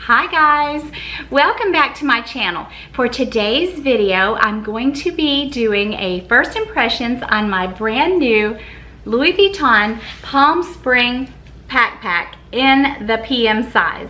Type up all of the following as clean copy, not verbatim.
Hi guys, welcome back to my channel. For today's video, I'm going to be doing a first impressions on my brand new Louis Vuitton Palm Spring backpack in the PM size.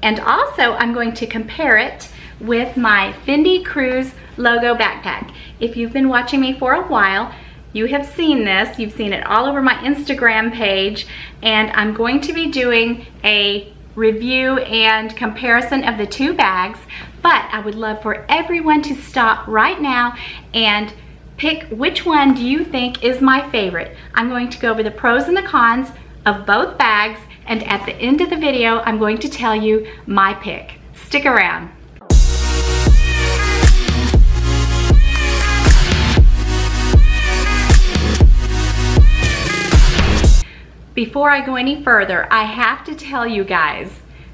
And also I'm going to compare it with my Fendi Cruise logo backpack. If you've been watching me for a while, you have seen this. You've seen it all over my Instagram page, and I'm going to be doing a review and comparison of the two bags, but I would love for everyone to stop right now and pick which one do you think is my favorite. I'm going to go over the pros and the cons of both bags, and at the end of the video I'm going to tell you my pick. Stick around. Before I go any further, I have to tell you guys,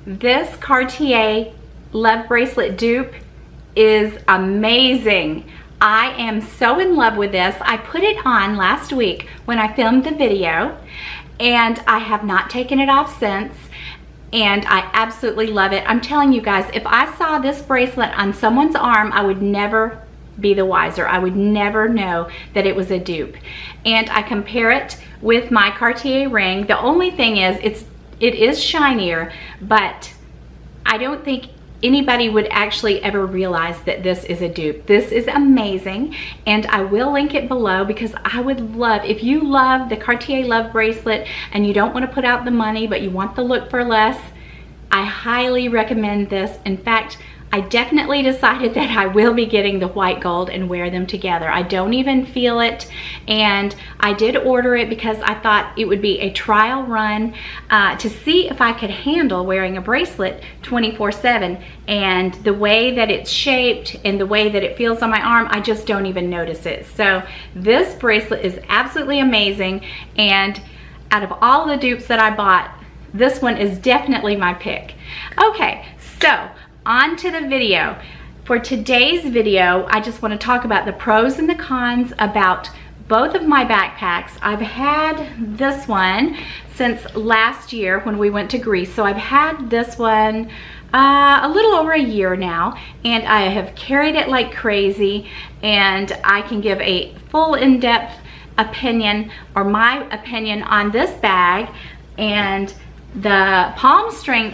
this Cartier Love Bracelet dupe is amazing. I am so in love with this. I put it on last week when I filmed the video, and I have not taken it off since, and I absolutely love it. I'm telling you guys, if I saw this bracelet on someone's arm, I would never be the wiser. I would never know that it was a dupe. And I compare it with my Cartier ring. The only thing is it is shinier, but I don't think anybody would actually ever realize that this is a dupe. This is amazing, and I will link it below because I would love, if you love the Cartier Love Bracelet and you don't want to put out the money but you want the look for less, I highly recommend this. In fact, I definitely decided that I will be getting the white gold and wear them together. I don't even feel it, and I did order it because I thought it would be a trial run to see if I could handle wearing a bracelet 24/7, and the way that it's shaped and the way that it feels on my arm, I just don't even notice it. So this bracelet is absolutely amazing, and out of all the dupes that I bought, this one is definitely my pick. Okay, so on to the video. For today's video, I just want to talk about the pros and the cons about both of my backpacks. I've had this one since last year when we went to Greece, so I've had this one a little over a year now, and I have carried it like crazy, and I can give a full in-depth opinion, or my opinion, on this bag. And the Palm Spring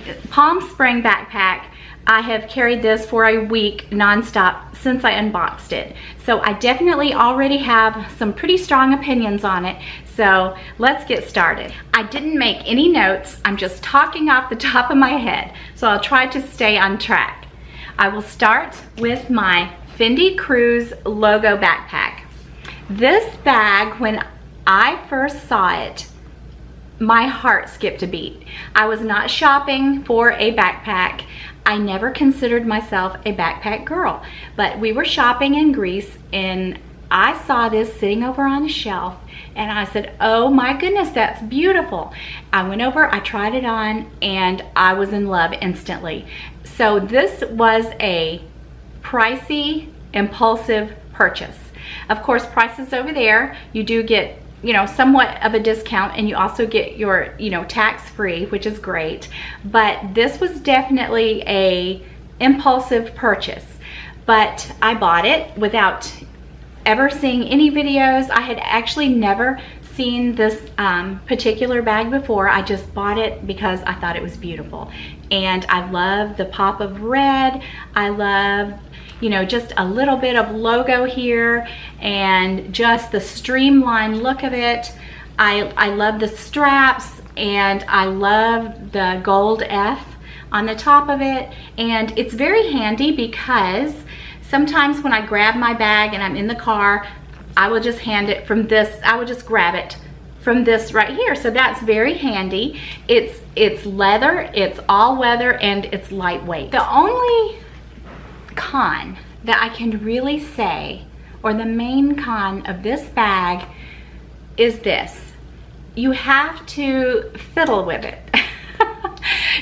backpack, I have carried this for a week nonstop since I unboxed it. So I definitely already have some pretty strong opinions on it. So let's get started. I didn't make any notes. I'm just talking off the top of my head. So I'll try to stay on track. I will start with my Fendi Cruise logo backpack. This bag, when I first saw it, my heart skipped a beat. I was not shopping for a backpack. I never considered myself a backpack girl, but we were shopping in Greece and I saw this sitting over on a shelf, and I said, oh my goodness, that's beautiful. I went over, I tried it on, and I was in love instantly. So this was a pricey, impulsive purchase. Of course, prices over there, you do get, you know, somewhat of a discount, and you also get your, you know, tax-free, which is great. But this was definitely a impulsive purchase. But I bought it without ever seeing any videos. I had actually never seen this particular bag before. I just bought it because I thought it was beautiful. And I love the pop of red. I love, you know, just a little bit of logo here and just the streamlined look of it. I love the straps, and I love the gold F on the top of it. And it's very handy because sometimes when I grab my bag and I'm in the car, I will just hand it from this, I will just grab it from this right here. So that's very handy. It's leather, it's all weather, and it's lightweight. The only con that I can really say, or the main con of this bag, is this. You have to fiddle with it.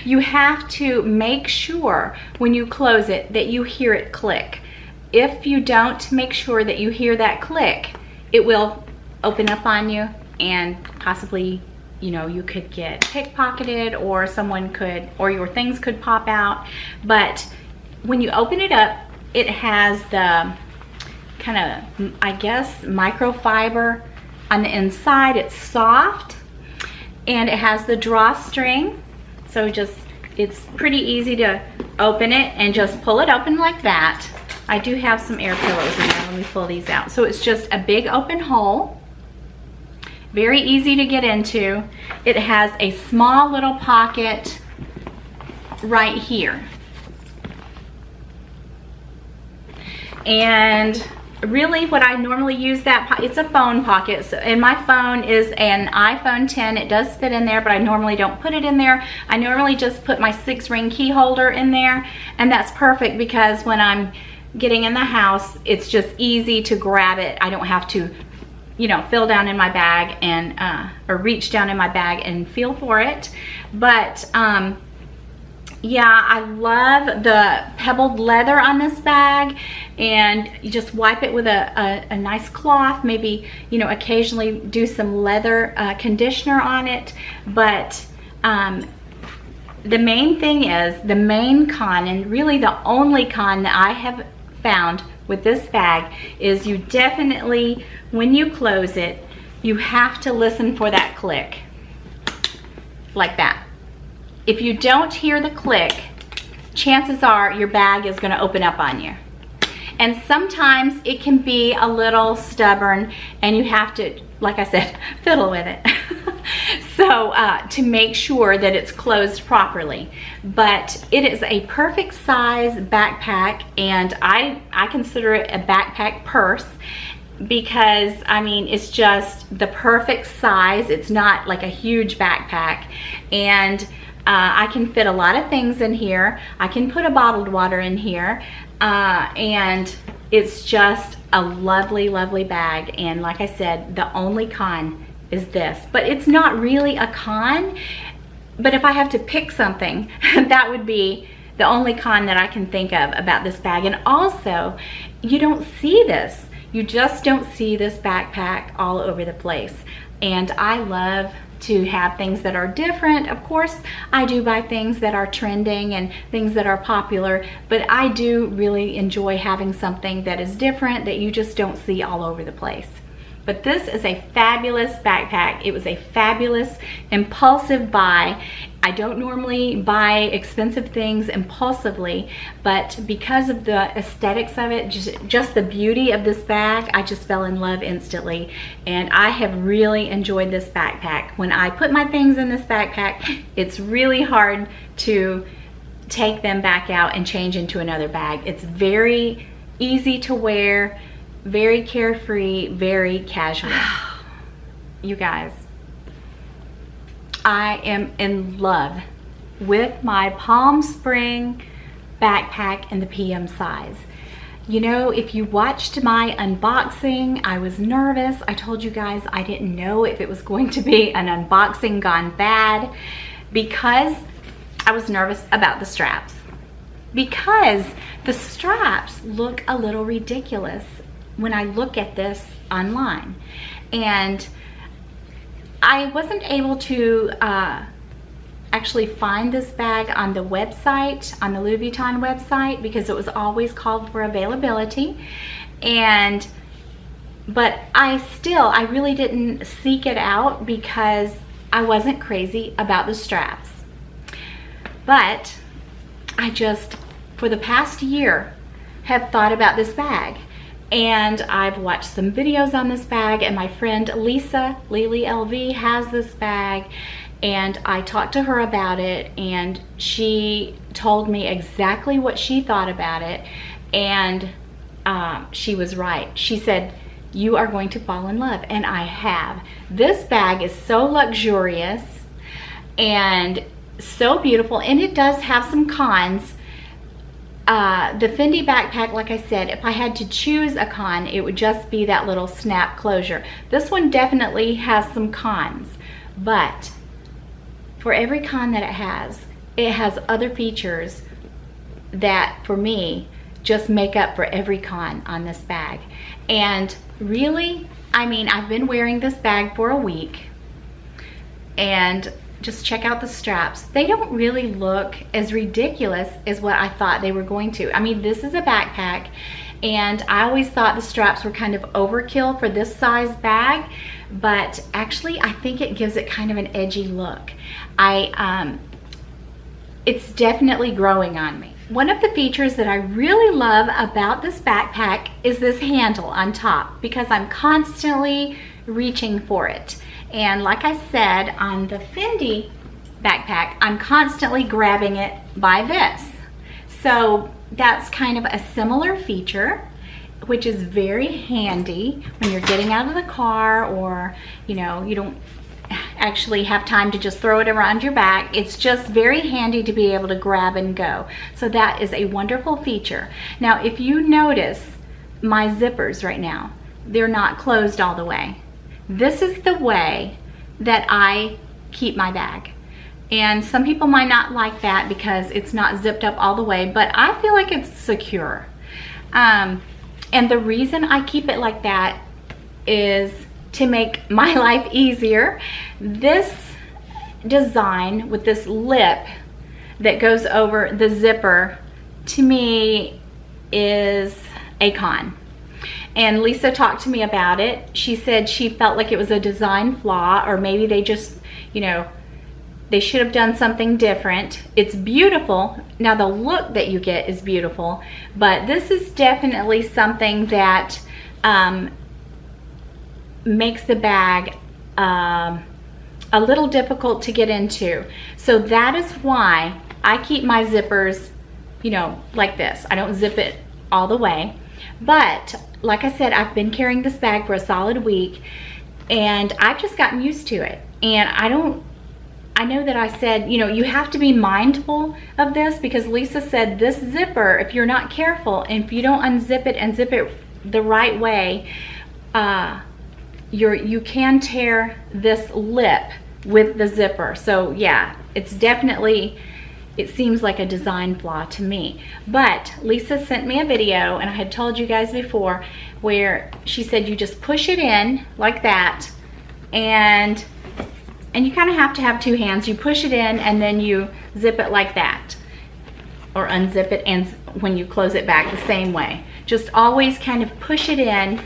You have to make sure when you close it that you hear it click. If you don't make sure that you hear that click, it will open up on you and possibly you know, you could get pickpocketed, or someone could, or your things could pop out. But when you open it up, it has the kind of, I guess, microfiber on the inside. It's soft, and it has the drawstring. So just, it's pretty easy to open it and just pull it open like that. I do have some air pillows in there. Let me pull these out. So it's just a big open hole. Very easy to get into. It has a small little pocket right here. And really what I normally use that, it's a phone pocket. So, and my phone is an iPhone 10. It does fit in there, but I normally don't put it in there. I normally just put my 6-ring key holder in there, and that's perfect because when I'm getting in the house, it's just easy to grab it. I don't have to, you know, feel down in my bag and or reach down in my bag and feel for it. But yeah, I love the pebbled leather on this bag, and you just wipe it with a nice cloth. Maybe, you know, occasionally do some leather conditioner on it. But the main thing is, the main con, and really the only con that I have found with this bag, is you definitely, when you close it, you have to listen for that click, like that. If you don't hear the click, chances are your bag is going to open up on you. And sometimes it can be a little stubborn, and you have to, like I said, fiddle with it. So to make sure that it's closed properly. But it is a perfect size backpack, and I consider it a backpack purse, because I mean, it's just the perfect size. It's not like a huge backpack, and I can fit a lot of things in here. I can put a bottled water in here, and it's just a lovely, lovely bag. And like I said, the only con is this, but it's not really a con. But if I have to pick something, that would be the only con that I can think of about this bag. And also, you don't see this. You just don't see this backpack all over the place. And I love to have things that are different. Of course, I do buy things that are trending and things that are popular, but I do really enjoy having something that is different, that you just don't see all over the place. But this is a fabulous backpack. It was a fabulous impulsive buy. I don't normally buy expensive things impulsively, but because of the aesthetics of it, just the beauty of this bag, I just fell in love instantly. And I have really enjoyed this backpack. When I put my things in this backpack, it's really hard to take them back out and change into another bag. It's very easy to wear, very carefree, very casual. You guys, I am in love with my Palm Spring backpack in the PM size. You know, if you watched my unboxing, I was nervous. I told you guys I didn't know if it was going to be an unboxing gone bad, because I was nervous about the straps. Because the straps look a little ridiculous when I look at this online. And I wasn't able to actually find this bag on the website, on the Louis Vuitton website, because it was always called for availability. But I really didn't seek it out because I wasn't crazy about the straps. But I just, for the past year, have thought about this bag. And I've watched some videos on this bag, and my friend Lisa, Lily LV, has this bag, and I talked to her about it, and she told me exactly what she thought about it, and she was right. She said, you are going to fall in love, and I have. This bag is so luxurious and so beautiful, and it does have some cons. The Fendi backpack, like I said, if I had to choose a con, it would just be that little snap closure. This one definitely has some cons, but for every con that it has other features that, for me, just make up for every con on this bag. And really, I mean, I've been wearing this bag for a week. And just check out the straps. They don't really look as ridiculous as what I thought they were going to. I mean, this is a backpack, and I always thought the straps were kind of overkill for this size bag, but actually I think it gives it kind of an edgy look. It's definitely growing on me. One of the features that I really love about this backpack is this handle on top, because I'm constantly reaching for it. And like I said, on the Fendi backpack, I'm constantly grabbing it by this. So that's kind of a similar feature, which is very handy when you're getting out of the car, or you know, you don't actually have time to just throw it around your back. It's just very handy to be able to grab and go. So that is a wonderful feature. Now, if you notice my zippers right now, they're not closed all the way. This is the way that I keep my bag. And some people might not like that because it's not zipped up all the way, but I feel like it's secure. And the reason I keep it like that is to make my life easier. This design with this lip that goes over the zipper, to me, is a con. And Lisa talked to me about it. She said she felt like it was a design flaw, or maybe they just, you know, they should have done something different. It's beautiful. Now the look that you get is beautiful, but this is definitely something that makes the bag a little difficult to get into. So that is why I keep my zippers, you know, like this. I don't zip it all the way. But like I said, I've been carrying this bag for a solid week, and I've just gotten used to it. And I know that I said, you know, you have to be mindful of this, because Lisa said this zipper, if you're not careful and if you don't unzip it and zip it the right way, you can tear this lip with the zipper. So yeah, it's definitely, it seems like a design flaw to me. But Lisa sent me a video, and I had told you guys before, where she said you just push it in like that, and you kind of have to have two hands. You push it in and then you zip it like that, or unzip it, and when you close it back the same way. Just always kind of push it in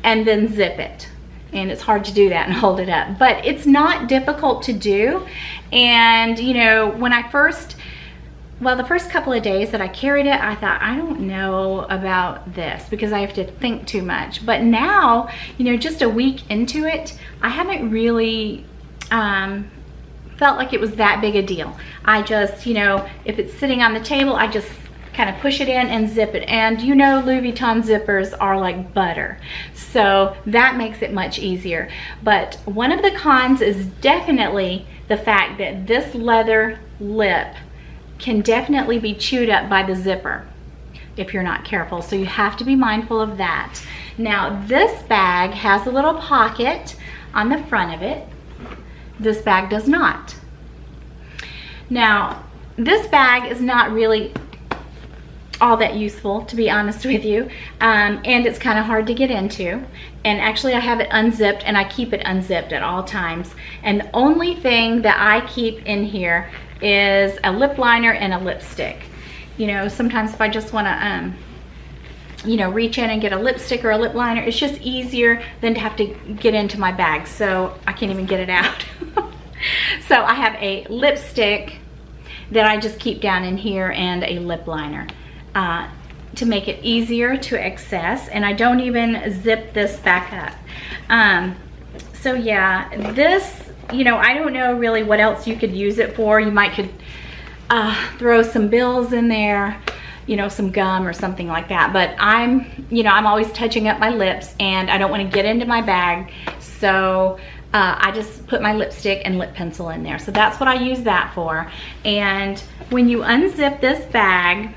and then zip it. And it's hard to do that and hold it up, but it's not difficult to do. And you know, when I first, well, the first couple of days that I carried it, I thought, I don't know about this, because I have to think too much. But now, you know, just a week into it, I haven't really felt like it was that big a deal. I just, you know, if it's sitting on the table, I just kind of push it in and zip it. And you know, Louis Vuitton zippers are like butter, so that makes it much easier. But one of the cons is definitely the fact that this leather lip can definitely be chewed up by the zipper if you're not careful, so you have to be mindful of that. Now this bag has a little pocket on the front of it. This bag does not. Now this bag is not really all that useful, to be honest with you, and it's kind of hard to get into. And actually I have it unzipped, and I keep it unzipped at all times. And the only thing that I keep in here is a lip liner and a lipstick. You know, sometimes if I just want to you know, reach in and get a lipstick or a lip liner, it's just easier than to have to get into my bag, so I can't even get it out. So I have a lipstick that I just keep down in here, and a lip liner to make it easier to access. And I don't even zip this back up. So yeah, this, you know, I don't know really what else you could use it for. You might could throw some bills in there, you know, some gum or something like that. But you know, I'm always touching up my lips, and I don't want to get into my bag, so I just put my lipstick and lip pencil in there. So that's what I use that for. And when you unzip this bag,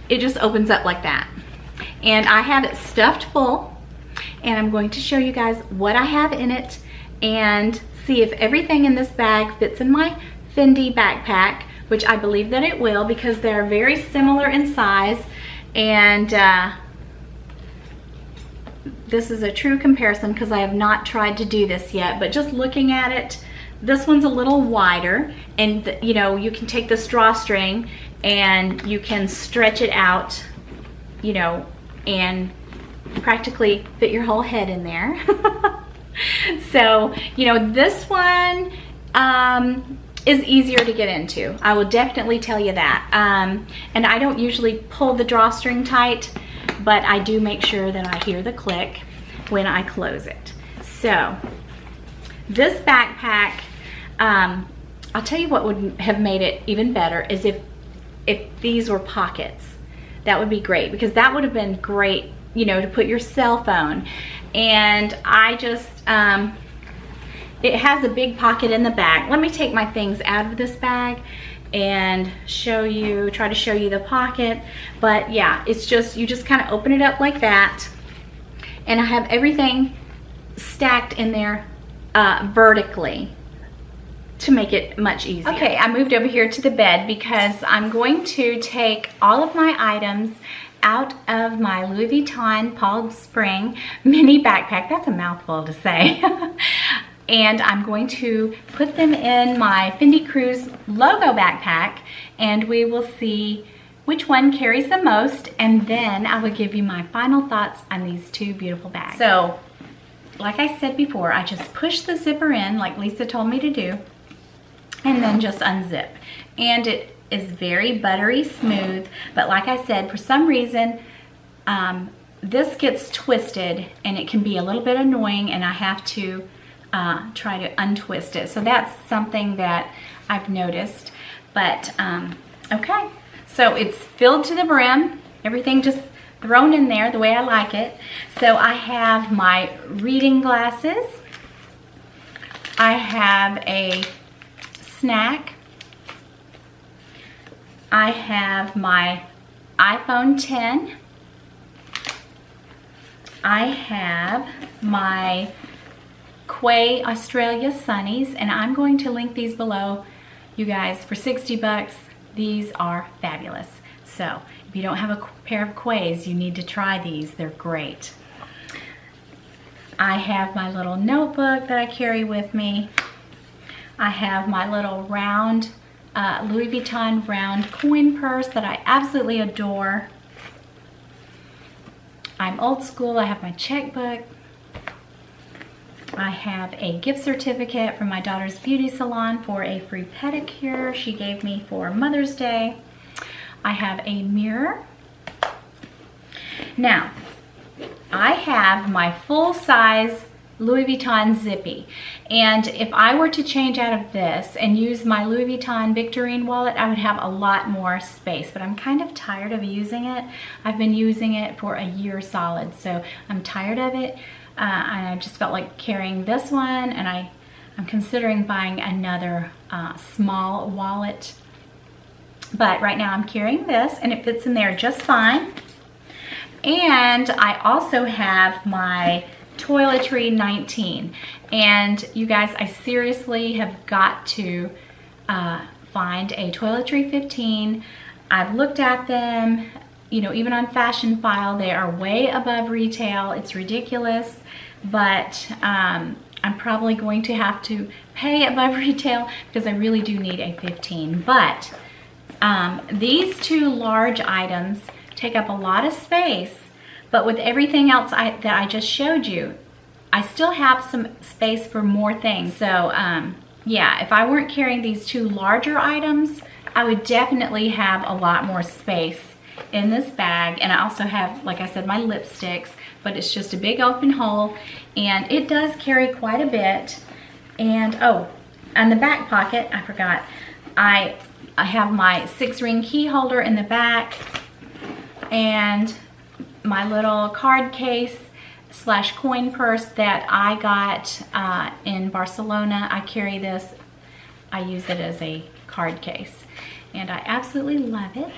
it just opens up like that. And I have it stuffed full, and I'm going to show you guys what I have in it and see if everything in this bag fits in my Fendi backpack, which I believe that it will, because they're very similar in size. And this is a true comparison because I have not tried to do this yet, but just looking at it, this one's a little wider, and you know, you can take this drawstring and you can stretch it out, you know, and practically fit your whole head in there. So, you know, this one is easier to get into. I will definitely tell you that. And I don't usually pull the drawstring tight, but I do make sure that I hear the click when I close it. So this backpack, I'll tell you what would have made it even better is if these were pockets. That would be great, because that would have been great, you know, to put your cell phone. And I just, it has a big pocket in the back. Let me take my things out of this bag and try to show you the pocket. But yeah, it's just, you just kind of open it up like that. And I have everything stacked in there vertically to make it much easier. Okay, I moved over here to the bed because I'm going to take all of my items out of my Louis Vuitton Palm Spring mini backpack. That's a mouthful to say. And I'm going to put them in my Fendi Cruise logo backpack, and we will see which one carries the most, and then I will give you my final thoughts on these two beautiful bags. So, like I said before, I just push the zipper in like Lisa told me to do, and then just unzip. And it is very buttery smooth, but like I said, for some reason, this gets twisted and it can be a little bit annoying, and I have to try to untwist it. So that's something that I've noticed. But okay, so it's filled to the brim, everything just thrown in there the way I like it. So I have my reading glasses, I have a snack, I have my iPhone 10, I have my Quay Australia Sunnies, and I'm going to link these below, you guys. For 60 bucks, these are fabulous. So if you don't have a pair of Quays, you need to try these. They're great. I have my little notebook that I carry with me. I have my little round Louis Vuitton round coin purse that I absolutely adore. I'm old school. I have my checkbook. I have a gift certificate from my daughter's beauty salon for a free pedicure she gave me for Mother's Day. I have a mirror. Now, I have my full-size Louis Vuitton Zippy, and if I were to change out of this and use my Louis Vuitton Victorine wallet, I would have a lot more space, but I'm kind of tired of using it. I've been using it for a year solid, so I'm tired of it. And I just felt like carrying this one, and I'm considering buying another small wallet. But right now I'm carrying this, and it fits in there just fine. And I also have my Toiletry 19. And you guys, I seriously have got to find a Toiletry 15. I've looked at them, you know, even on Fashion File, they are way above retail. It's ridiculous, but I'm probably going to have to pay above retail because I really do need a 15. But these two large items take up a lot of space, but with everything else that I just showed you, I still have some space for more things. So yeah, if I weren't carrying these two larger items, I would definitely have a lot more space in this bag. And I also have, like I said, my lipsticks, but it's just a big open hole, and it does carry quite a bit. And oh, on the back pocket, I forgot, I have my 6-ring key holder in the back, and my little card case / coin purse that I got in Barcelona. I carry this, I use it as a card case, and I absolutely love it.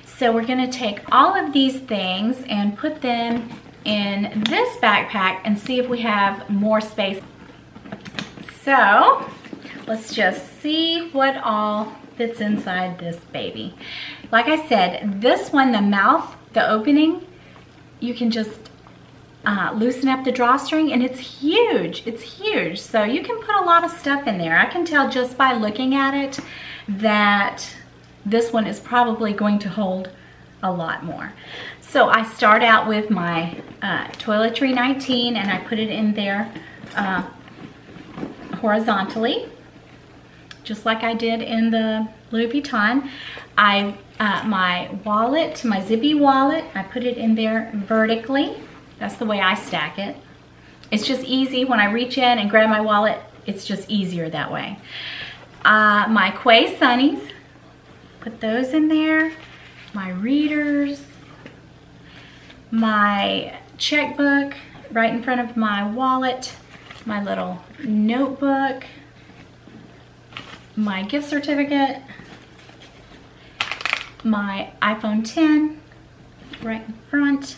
So we're gonna take all of these things and put them in this backpack and see if we have more space. So let's just see what all fits inside this baby. Like I said, this one, the mouth, the opening, you can just loosen up the drawstring, and it's huge. It's huge. So you can put a lot of stuff in there. I can tell just by looking at it that this one is probably going to hold a lot more. So I start out with my Toiletry 19, and I put it in there horizontally, just like I did in the Louis Vuitton. My wallet, my zippy wallet, I put it in there vertically. That's the way I stack it. It's just easy when I reach in and grab my wallet. It's just easier that way. My Quay Sunnies, put those in there. My readers, my checkbook right in front of my wallet, my little notebook, my gift certificate, my iPhone 10 right in front,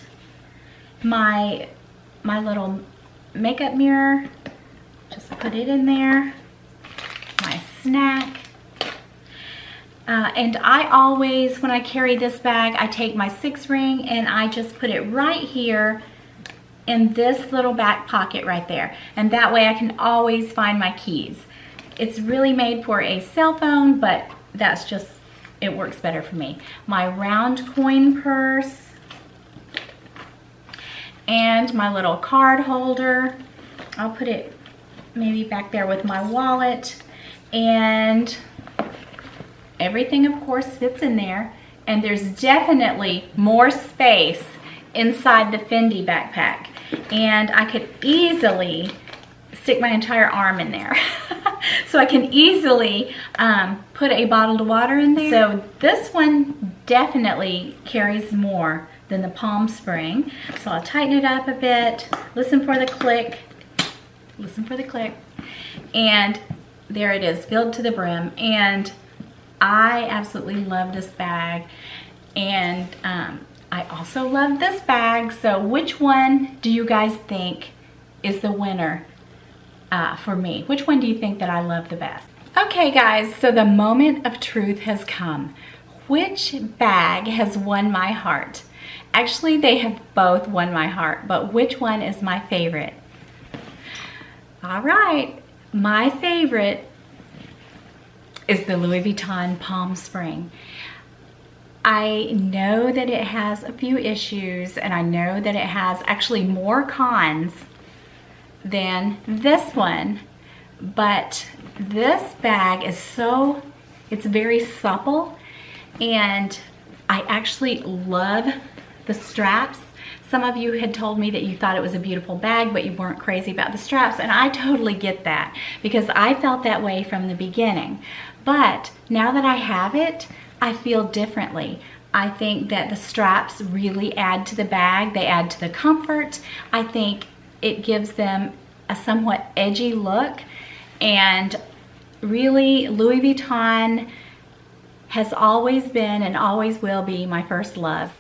my little makeup mirror, just put it in there, my snack. And I always, when I carry this bag, I take my 6 ring and I just put it right here in this little back pocket right there. And that way I can always find my keys. It's really made for a cell phone, but that's just, it works better for me. My round coin purse and my little card holder. I'll put it maybe back there with my wallet, and everything of course fits in there. And there's definitely more space inside the Fendi backpack, and I could easily stick my entire arm in there. So I can easily put a bottled water in there. So this one definitely carries more than the palm spring. So I'll tighten it up a bit, listen for the click, and there it is, filled to the brim. And I absolutely love this bag, and I also love this bag. So which one do you guys think is the winner for me? Which one do you think that I love the best? Okay guys, so the moment of truth has come. Which bag has won my heart? Actually, they have both won my heart, but which one is my favorite? All right, my favorite is the Louis Vuitton Palm Spring. I know that it has a few issues, and I know that it has actually more cons than this one, but this bag is it's very supple, and I actually love the straps. Some of you had told me that you thought it was a beautiful bag, but you weren't crazy about the straps, and I totally get that because I felt that way from the beginning. But now that I have it, I feel differently. I think that the straps really add to the bag. They add to the comfort. I think it gives them a somewhat edgy look, and really Louis Vuitton has always been and always will be my first love.